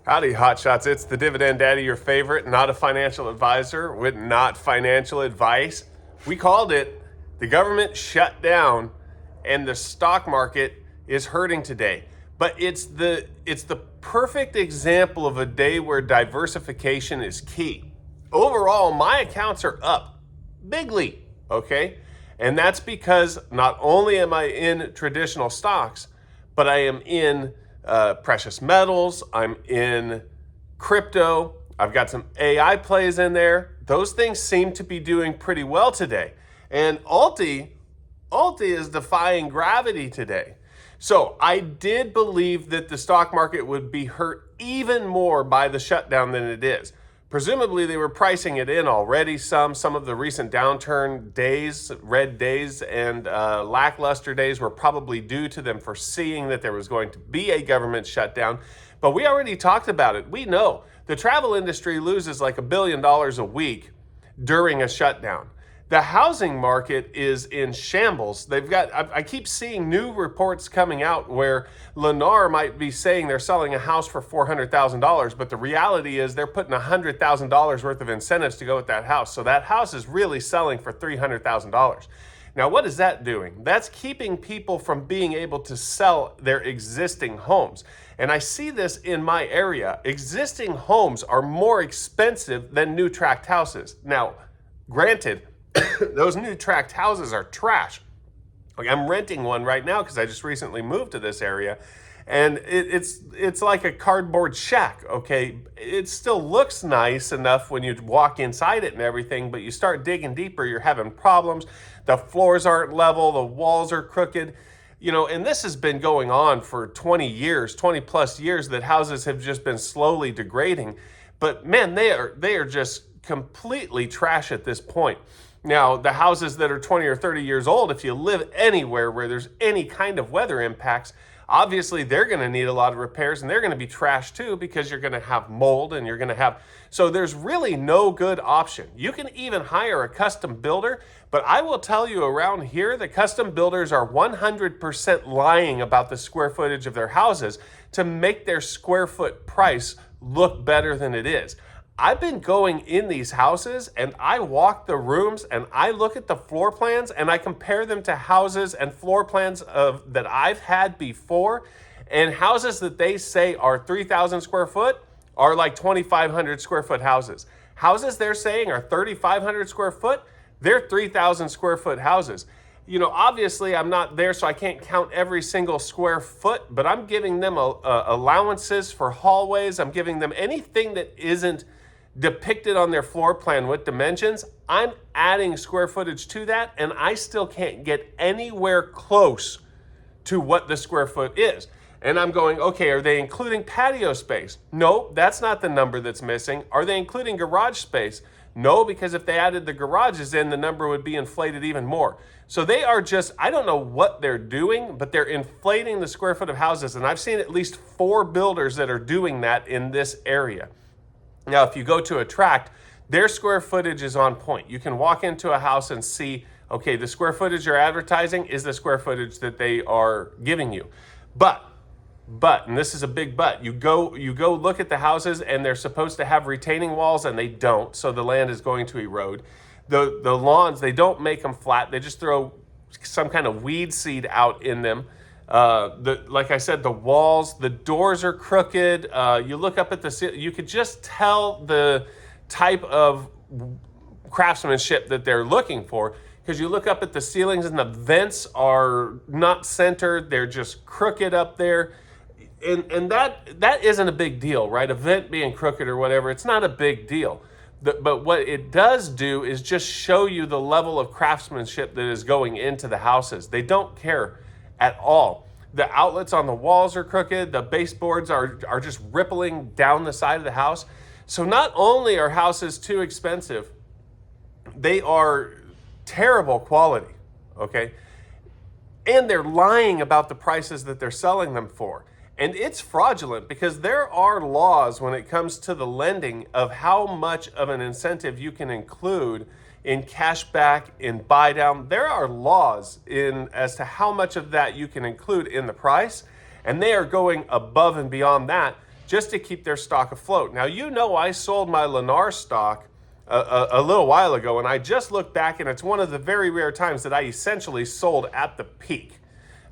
Howdy, hotshots. It's the Dividend Daddy, your favorite, not a financial advisor with not financial advice. We called it the government shut down and the stock market is hurting today. But it's the perfect example of a day where diversification is key. Overall, my accounts are up bigly, okay? And that's because not only am I in traditional stocks, but I am in precious metals, I'm in crypto, I've got some AI plays in there. Those things seem to be doing pretty well today. And ULTY is defying gravity today. So I did believe that the stock market would be hurt even more by the shutdown than it is. Presumably they were pricing it in already. Some of the recent downturn days, red days, and lackluster days were probably due to them foreseeing that there was going to be a government shutdown. But we already talked about it. We know the travel industry loses like $1 billion a week during a shutdown. The housing market is in shambles. I keep seeing new reports coming out where Lennar might be saying they're selling a house for $400,000, but the reality is they're putting $100,000 worth of incentives to go with that house. So that house is really selling for $300,000. Now, what is that doing? That's keeping people from being able to sell their existing homes. And I see this in my area. Existing homes are more expensive than new tract houses. Now, granted, those new tract houses are trash. Like I'm renting one right now because I just recently moved to this area, and it's like a cardboard shack. Okay, it still looks nice enough when you walk inside it and everything, but you start digging deeper, you're having problems. The floors aren't level, the walls are crooked. You know, and this has been going on for 20 years, 20 plus years, that houses have just been slowly degrading. But man, they are just completely trash at this point. Now, the houses that are 20 or 30 years old, if you live anywhere where there's any kind of weather impacts, obviously they're going to need a lot of repairs and they're going to be trash too because you're going to have mold and you're going to have... So there's really no good option. You can even hire a custom builder, but I will tell you around here, the custom builders are 100% lying about the square footage of their houses to make their square foot price look better than it is. I've been going in these houses and I walk the rooms and I look at the floor plans and I compare them to houses and floor plans that I've had before, and houses that they say are 3,000 square foot are like 2,500 square foot houses. Houses they're saying are 3,500 square foot, they're 3,000 square foot houses. You know, obviously I'm not there, so I can't count every single square foot, but I'm giving them allowances for hallways. I'm giving them anything that isn't depicted on their floor plan with dimensions. I'm adding square footage to that, and I still can't get anywhere close to what the square foot is. And I'm going, okay, are they including patio space? No, that's not the number that's missing. Are they including garage space? No, because if they added the garages in, the number would be inflated even more. So they are just, I don't know what they're doing, but they're inflating the square foot of houses. And I've seen at least 4 builders that are doing that in this area. Now, if you go to a tract, their square footage is on point. You can walk into a house and see, okay, the square footage you're advertising is the square footage that they are giving you. But, and this is a big but, you go look at the houses and they're supposed to have retaining walls and they don't, so the land is going to erode. The lawns, they don't make them flat. They just throw some kind of weed seed out in them. Like I said, the walls, the doors are crooked. You look up at the ceiling, you could just tell the type of craftsmanship that they're looking for, because you look up at the ceilings and the vents are not centered. They're just crooked up there. And that isn't a big deal, right? A vent being crooked or whatever, it's not a big deal. But what it does do is just show you the level of craftsmanship that is going into the houses. They don't care at all. The outlets on the walls are crooked. The baseboards are just rippling down the side of the house. So not only are houses too expensive, they are terrible quality, okay? And they're lying about the prices that they're selling them for. And it's fraudulent because there are laws when it comes to the lending of how much of an incentive you can include in cash back, in buy down. There are laws as to how much of that you can include in the price, and they are going above and beyond that just to keep their stock afloat. Now, you know, I sold my Lennar stock a little while ago, and I just looked back, and it's one of the very rare times that I essentially sold at the peak.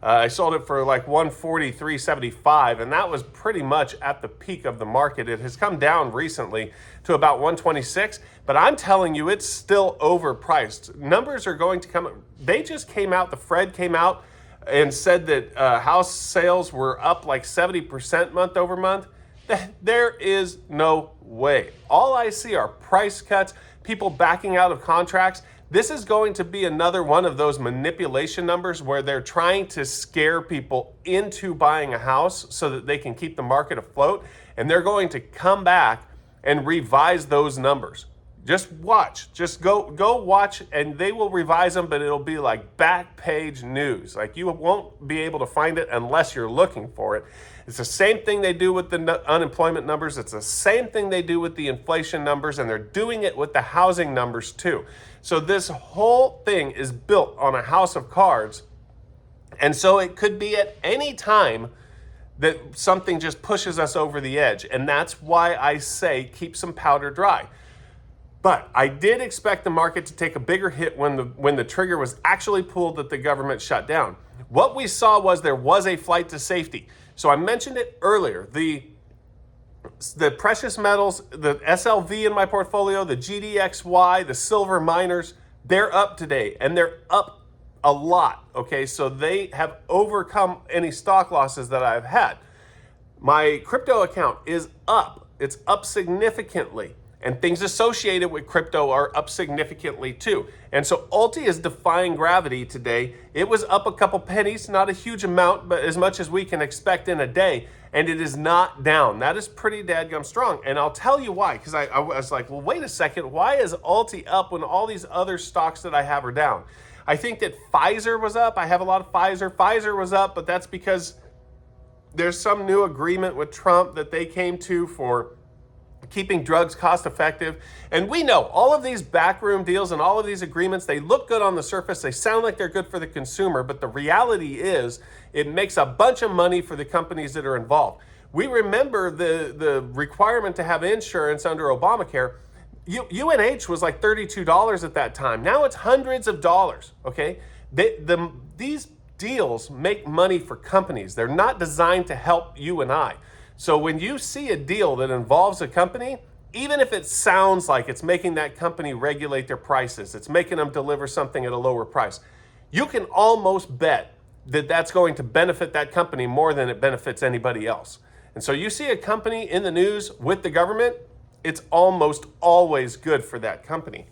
I sold it for like 143.75, and that was pretty much at the peak of the market. It has come down recently to about 126, but I'm telling you, it's still overpriced. Numbers are going to come. They just came out, the Fed came out and said that house sales were up like 70% month over month. There is no way. All I see are price cuts, people backing out of contracts. This is going to be another one of those manipulation numbers where they're trying to scare people into buying a house so that they can keep the market afloat. And they're going to come back and revise those numbers. Just watch, just go watch, and they will revise them, but it'll be like back page news. Like, you won't be able to find it unless you're looking for it. It's the same thing they do with the unemployment numbers. It's the same thing they do with the inflation numbers, and they're doing it with the housing numbers too. So this whole thing is built on a house of cards, and so it could be at any time that something just pushes us over the edge, and that's why I say keep some powder dry. But I did expect the market to take a bigger hit when the trigger was actually pulled that the government shut down. What we saw was there was a flight to safety. So I mentioned it earlier. The precious metals, the SLV in my portfolio, the GDXY, the silver miners, they're up today, and they're up a lot, okay? So they have overcome any stock losses that I've had. My crypto account is up. It's up significantly. And things associated with crypto are up significantly too. And so ULTY is defying gravity today. It was up a couple pennies, not a huge amount, but as much as we can expect in a day. And it is not down. That is pretty dadgum strong. And I'll tell you why, because I was like, well, wait a second. Why is ULTY up when all these other stocks that I have are down? I think that Pfizer was up. I have a lot of Pfizer. Pfizer was up, but that's because there's some new agreement with Trump that they came to for keeping drugs cost effective. And we know all of these backroom deals and all of these agreements, they look good on the surface. They sound like they're good for the consumer, but the reality is it makes a bunch of money for the companies that are involved. We remember the requirement to have insurance under Obamacare. UNH was like $32 at that time. Now it's hundreds of dollars, okay? These deals make money for companies. They're not designed to help you and I. So when you see a deal that involves a company, even if it sounds like it's making that company regulate their prices, it's making them deliver something at a lower price, you can almost bet that that's going to benefit that company more than it benefits anybody else. And so you see a company in the news with the government, it's almost always good for that company.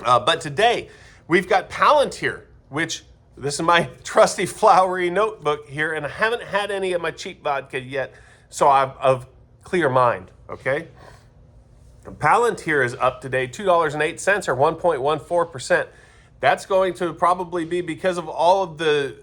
But today, we've got Palantir, which this is my trusty flowery notebook here, and I haven't had any of my cheap vodka yet. So I'm of clear mind, okay? Palantir is up today, $2.08 or 1.14%. That's going to probably be because of all of the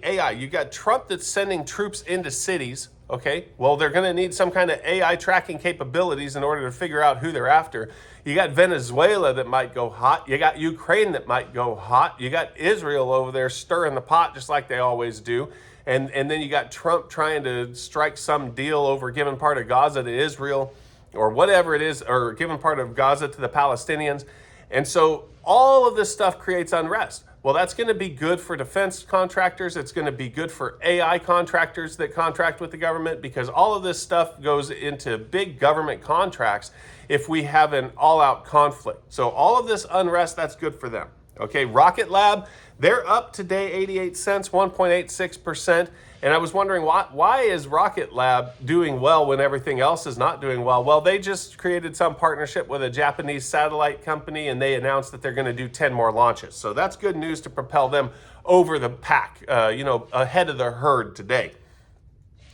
AI. You got Trump that's sending troops into cities, okay? Well, they're going to need some kind of AI tracking capabilities in order to figure out who they're after. You got Venezuela that might go hot. You got Ukraine that might go hot. You got Israel over there stirring the pot just like they always do. And then you got Trump trying to strike some deal over giving part of Gaza to Israel or whatever it is, or giving part of Gaza to the Palestinians. And so all of this stuff creates unrest. Well, that's going to be good for defense contractors. It's going to be good for AI contractors that contract with the government, because all of this stuff goes into big government contracts if we have an all-out conflict. So all of this unrest, that's good for them. Okay, Rocket Lab, they're up today 88 cents, 1.86%. And I was wondering, why is Rocket Lab doing well when everything else is not doing well? Well, they just created some partnership with a Japanese satellite company, and they announced that they're going to do 10 more launches. So that's good news to propel them over the pack, ahead of the herd today.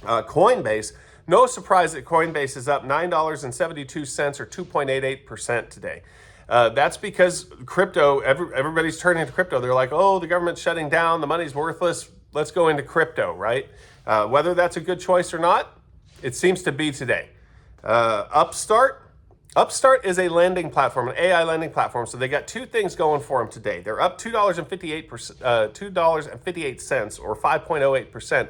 Coinbase, no surprise that Coinbase is up $9.72 or 2.88% today. That's because crypto, everybody's turning to crypto. They're like, oh, the government's shutting down, the money's worthless, let's go into crypto, right? Whether that's a good choice or not, it seems to be today. Upstart is a lending platform, an AI lending platform, so they got two things going for them today. They're up $2.58 or 5.08%.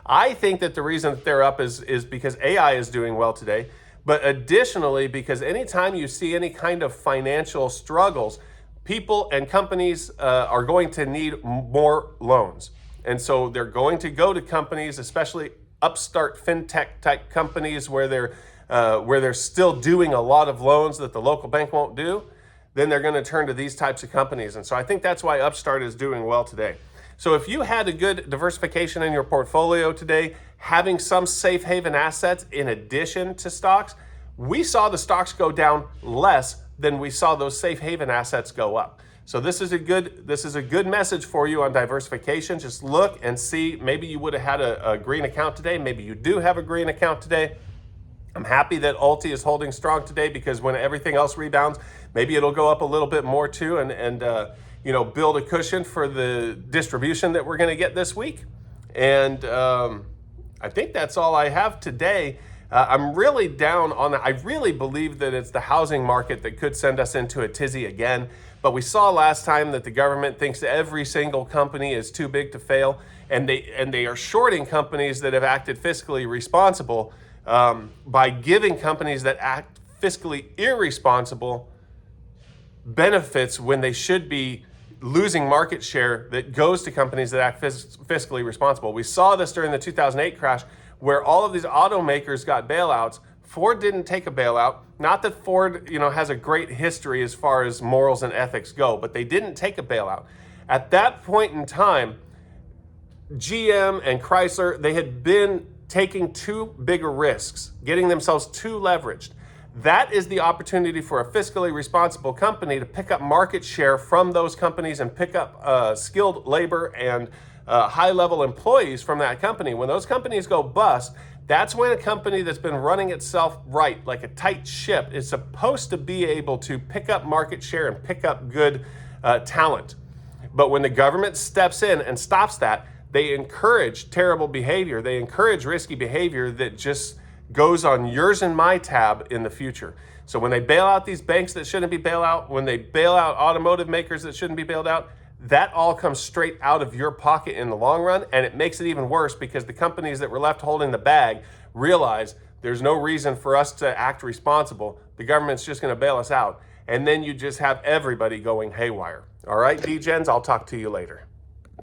I think that the reason that they're up is because AI is doing well today, but additionally because anytime you see any kind of financial struggles, people and companies are going to need more loans. And so they're going to go to companies, especially upstart fintech type companies where they're still doing a lot of loans that the local bank won't do. Then they're going to turn to these types of companies. And so I think that's why Upstart is doing well today. So if you had a good diversification in your portfolio today, having some safe haven assets in addition to stocks, we saw the stocks go down less than we saw those safe haven assets go up. So this is a good message for you on diversification. Just look and see, maybe you would have had a green account today. Maybe you do have a green account today. I'm happy that ULTY is holding strong today, because when everything else rebounds, maybe it'll go up a little bit more too, and build a cushion for the distribution that we're going to get this week. And I think that's all I have today. I'm really down on that. I really believe that it's the housing market that could send us into a tizzy again. But we saw last time that the government thinks that every single company is too big to fail, and they are shorting companies that have acted fiscally responsible by giving companies that act fiscally irresponsible benefits when they should be losing market share that goes to companies that act fiscally responsible. We saw this during the 2008 crash, where all of these automakers got bailouts. Ford didn't take a bailout. Not that Ford, has a great history as far as morals and ethics go, but they didn't take a bailout. At that point in time, GM and Chrysler, they had been taking too big risks, getting themselves too leveraged. That is the opportunity for a fiscally responsible company to pick up market share from those companies and pick up skilled labor and high-level employees from that company. When those companies go bust, that's when a company that's been running itself right, like a tight ship, is supposed to be able to pick up market share and pick up good talent. But when the government steps in and stops that, they encourage terrible behavior. They encourage risky behavior that just goes on yours and my tab in the future. So when they bail out these banks that shouldn't be bailed out, when they bail out automotive makers that shouldn't be bailed out, that all comes straight out of your pocket in the long run, and it makes it even worse because the companies that were left holding the bag realize there's no reason for us to act responsible. The government's just going to bail us out, and then you just have everybody going haywire. All right, D-Gens, I'll talk to you later.